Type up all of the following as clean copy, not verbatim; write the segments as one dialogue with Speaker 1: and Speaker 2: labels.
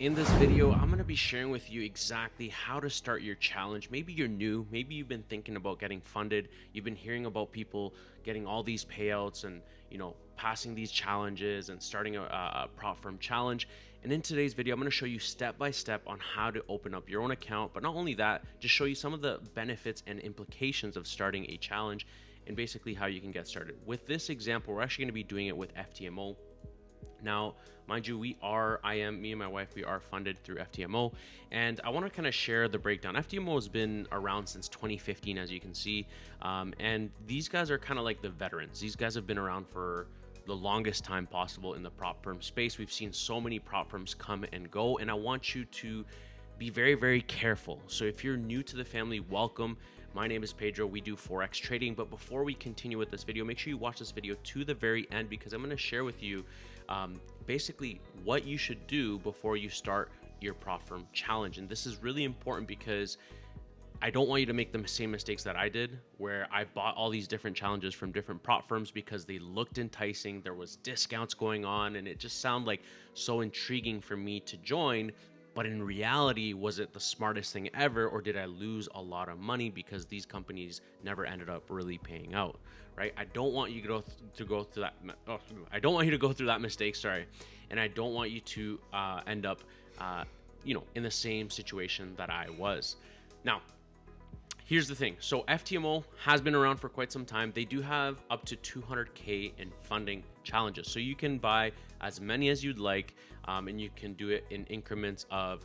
Speaker 1: In this video, I'm going to be sharing with you exactly how to start your challenge. Maybe you're new, maybe you've been thinking about getting funded, you've been hearing about people getting all these payouts and, passing these challenges and starting a prop firm challenge. And in today's video, I'm going to show you step by step on how to open up your own account. But not only that, just show you some of the benefits and implications of starting a challenge and basically how you can get started. With this example, we're actually going to be doing it with FTMO. Now, mind you, me and my wife, we are funded through FTMO, and I want to kind of share the breakdown. FTMO has been around since 2015, as you can see, and these guys are kind of like the veterans. These guys have been around for the longest time possible in the prop firm space. We've seen so many prop firms come and go, and I want you to be very, very careful. So if you're new to the family, welcome. My name is Pedro. We do forex trading. But before we continue with this video, make sure you watch this video to the very end, because I'm going to share with you basically what you should do before you start your prop firm challenge. And this is really important because I don't want you to make the same mistakes that I did, where I bought all these different challenges from different prop firms because they looked enticing, there was discounts going on, and it just sounded like so intriguing for me to join. But in reality, was it the smartest thing ever, or did I lose a lot of money because these companies never ended up really paying out, right? I don't want you to go through that. I don't want you to go through that mistake. Sorry, and I don't want you to end up, in the same situation that I was. Now, here's the thing. So FTMO has been around for quite some time. They do have up to 200K in funding challenges. So you can buy as many as you'd like, and you can do it in increments of,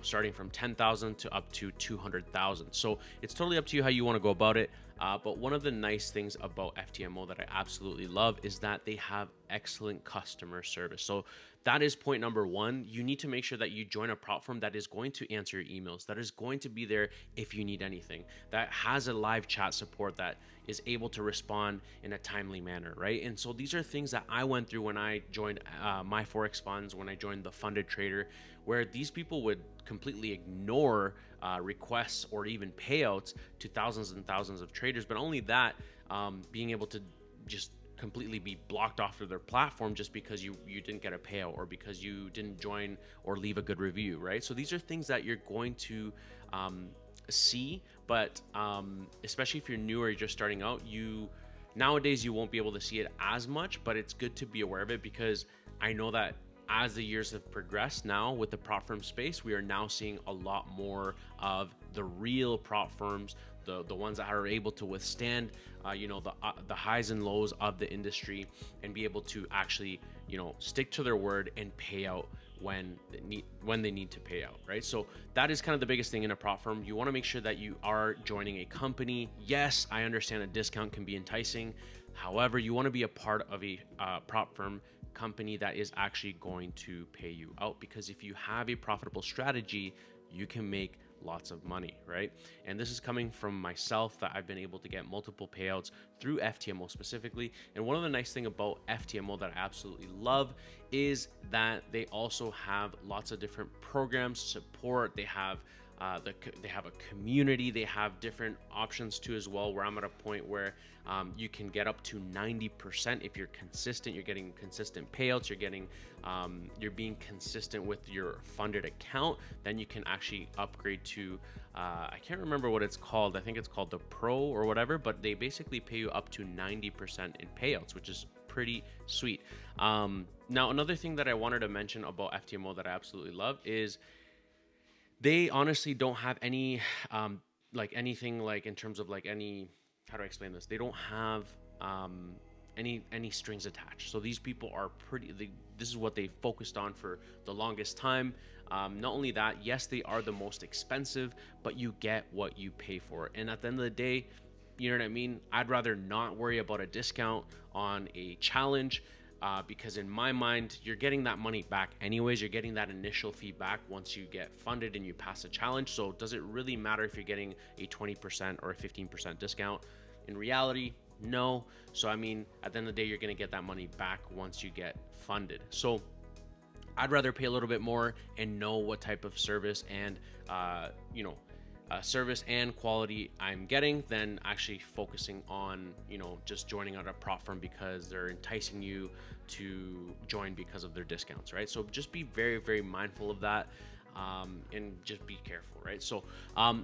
Speaker 1: starting from 10,000 to up to 200,000. So it's totally up to you how you want to go about it. But one of the nice things about FTMO that I absolutely love is that they have excellent customer service. So that is point number one. You need to make sure that you join a prop firm that is going to answer your emails, that is going to be there if you need anything, that has a live chat support, that is able to respond in a timely manner, right? And so these are things that I went through when I joined my forex funds, when I joined the funded trader, where these people would completely ignore requests or even payouts to thousands and thousands of traders. But only that, being able to just completely be blocked off of their platform just because you didn't get a payout or because you didn't join or leave a good review, right? So these are things that you're going to see, but especially if you're new or you're just starting out, nowadays you won't be able to see it as much, but it's good to be aware of it, because I know that as the years have progressed now with the prop firm space, we are now seeing a lot more of the real prop firms, the ones that are able to withstand the highs and lows of the industry and be able to actually stick to their word and pay out when they need to pay out, right? So that is kind of the biggest thing in a prop firm. You want to make sure that you are joining a company. Yes, I understand a discount can be enticing. However, you want to be a part of a prop firm company that is actually going to pay you out, because if you have a profitable strategy, you can make lots of money, right? And this is coming from myself, that I've been able to get multiple payouts through FTMO specifically. And one of the nice thing about FTMO that I absolutely love is that they also have lots of different programs, support. They have they have a community, they have different options too as well, where I'm at a point where you can get up to 90% if you're consistent, you're getting consistent payouts, you're being consistent with your funded account. Then you can actually upgrade to I can't remember what it's called. I think it's called the Pro or whatever, but they basically pay you up to 90% in payouts, which is pretty sweet. Now, another thing that I wanted to mention about FTMO that I absolutely love is they honestly don't have any anything like in terms of like any, how do I explain this? They don't have any strings attached. So these people are this is what they focused on for the longest time. Not only that, yes, they are the most expensive, but you get what you pay for. And at the end of the day, you know what I mean? I'd rather not worry about a discount on a challenge, because in my mind, you're getting that money back anyways. You're getting that initial feedback once you get funded and you pass a challenge. So does it really matter if you're getting a 20% or a 15% discount? In reality, no. So I mean, at the end of the day, you're going to get that money back once you get funded. So I'd rather pay a little bit more and know what type of service and service and quality I'm getting than actually focusing on, you know, just joining out a prop firm because they're enticing you to join because of their discounts, right? So just be very, very mindful of that. And just be careful, right? So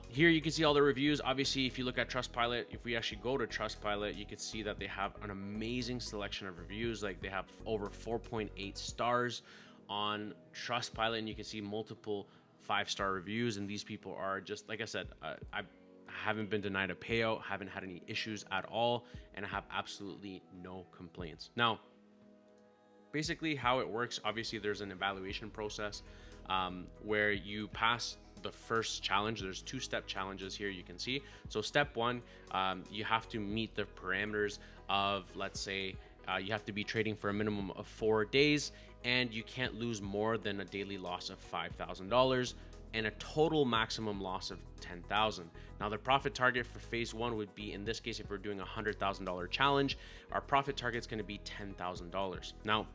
Speaker 1: here you can see all the reviews. Obviously, if you look at Trustpilot, if we actually go to Trustpilot, you can see that they have an amazing selection of reviews. Like they have over 4.8 stars on Trustpilot, and you can see multiple 5-star reviews. And these people are just, like I said, I haven't been denied a payout, haven't had any issues at all, and I have absolutely no complaints. Now, basically how it works, obviously there's an evaluation process where you pass the first challenge. There's 2-step challenges here, you can see. So step 1, you have to meet the parameters of, let's say, you have to be trading for a minimum of 4 days, and you can't lose more than a daily loss of $5,000 and a total maximum loss of $10,000. Now the profit target for phase 1 would be, in this case, if we're doing a $100,000 challenge, our profit target is going to be $10,000. Now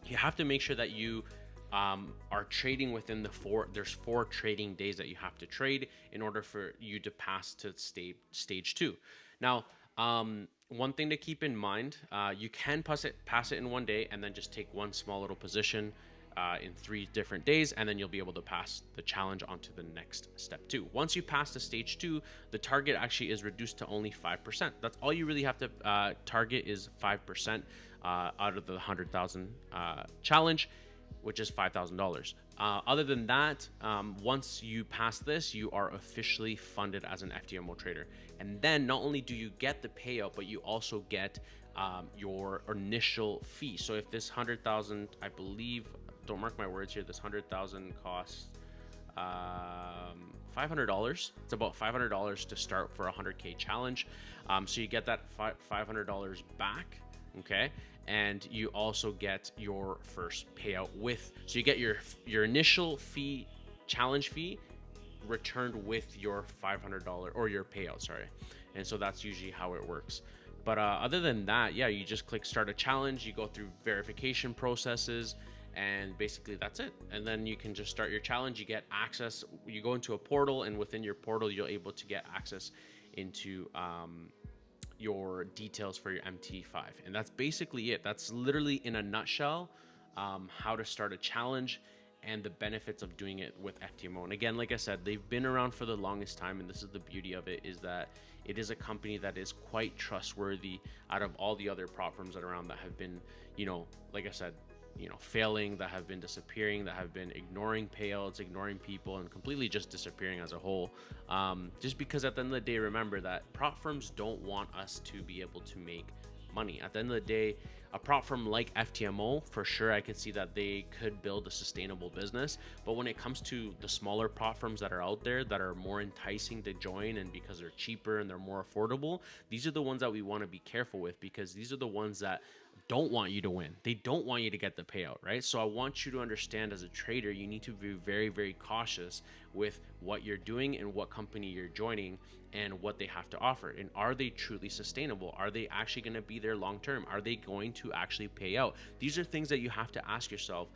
Speaker 1: you have to make sure that you are trading within there's 4 trading days that you have to trade in order for you to pass to stage 2. Now, one thing to keep in mind, you can pass it in 1 day and then just take one small little position in 3 different days, and then you'll be able to pass the challenge onto the next step 2. Once you pass to stage 2, the target actually is reduced to only 5%. That's all you really have to target is 5% out of the 100,000 challenge, which is $5,000. Other than that, once you pass this, you are officially funded as an FTMO trader. And then not only do you get the payout, but you also get your initial fee. So if this 100,000, I believe, don't mark my words here, this 100,000 costs $500. It's about $500 to start for a 100K challenge. So you get that $500 back, okay? And you also get your first payout so you get your initial fee, challenge fee, returned with your $500 or your payout, sorry. And so that's usually how it works. But other than that, yeah, you just click start a challenge, you go through verification processes, and basically that's it. And then you can just start your challenge. You get access, you go into a portal, and within your portal you're able to get access into your details for your MT5. And that's basically it. That's literally in a nutshell how to start a challenge and the benefits of doing it with FTMO. And again, like I said, they've been around for the longest time, and this is the beauty of it, is that it is a company that is quite trustworthy out of all the other prop firms that are around that have been, you know, like I said, you know, failing, that have been disappearing, that have been ignoring payouts, ignoring people, and completely just disappearing as a whole. Just because at the end of the day, remember that prop firms don't want us to be able to make money. At the end of the day, a prop firm like FTMO, for sure, I could see that they could build a sustainable business. But when it comes to the smaller prop firms that are out there that are more enticing to join, and because they're cheaper and they're more affordable, these are the ones that we want to be careful with, because these are the ones that don't want you to win. They don't want you to get the payout, right? So I want you to understand, as a trader, you need to be very, very cautious with what you're doing and what company you're joining and what they have to offer. And are they truly sustainable? Are they actually going to be there long term? Are they going to actually pay out? These are things that you have to ask yourself,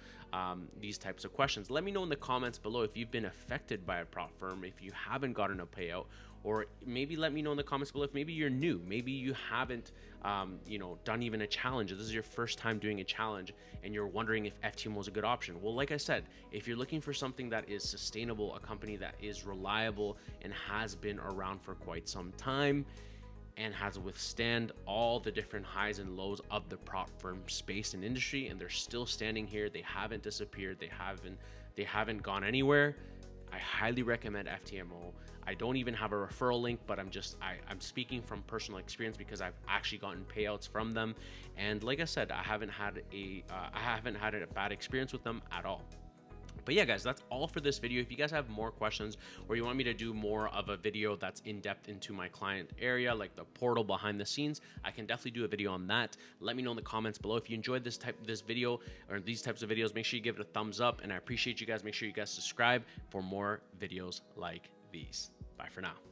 Speaker 1: these types of questions. Let me know in the comments below if you've been affected by a prop firm, if you haven't gotten a payout, or maybe let me know in the comments below if maybe you're new, maybe you haven't done even a challenge. This is your first time doing a challenge and you're wondering if FTMO is a good option. Well, like I said, if you're looking for something that is sustainable, a company that is reliable and has been around for quite some time and has withstand all the different highs and lows of the prop firm space and industry, and they're still standing here, they haven't disappeared, they haven't gone anywhere, I highly recommend FTMO. I don't even have a referral link, but I'm speaking from personal experience because I've actually gotten payouts from them. And like I said, I haven't had a bad experience with them at all. But yeah, guys, that's all for this video. If you guys have more questions, or you want me to do more of a video that's in depth into my client area, like the portal behind the scenes, I can definitely do a video on that. Let me know in the comments below. If you enjoyed this video or these types of videos, make sure you give it a thumbs up, and I appreciate you guys. Make sure you guys subscribe for more videos like these. Bye for now.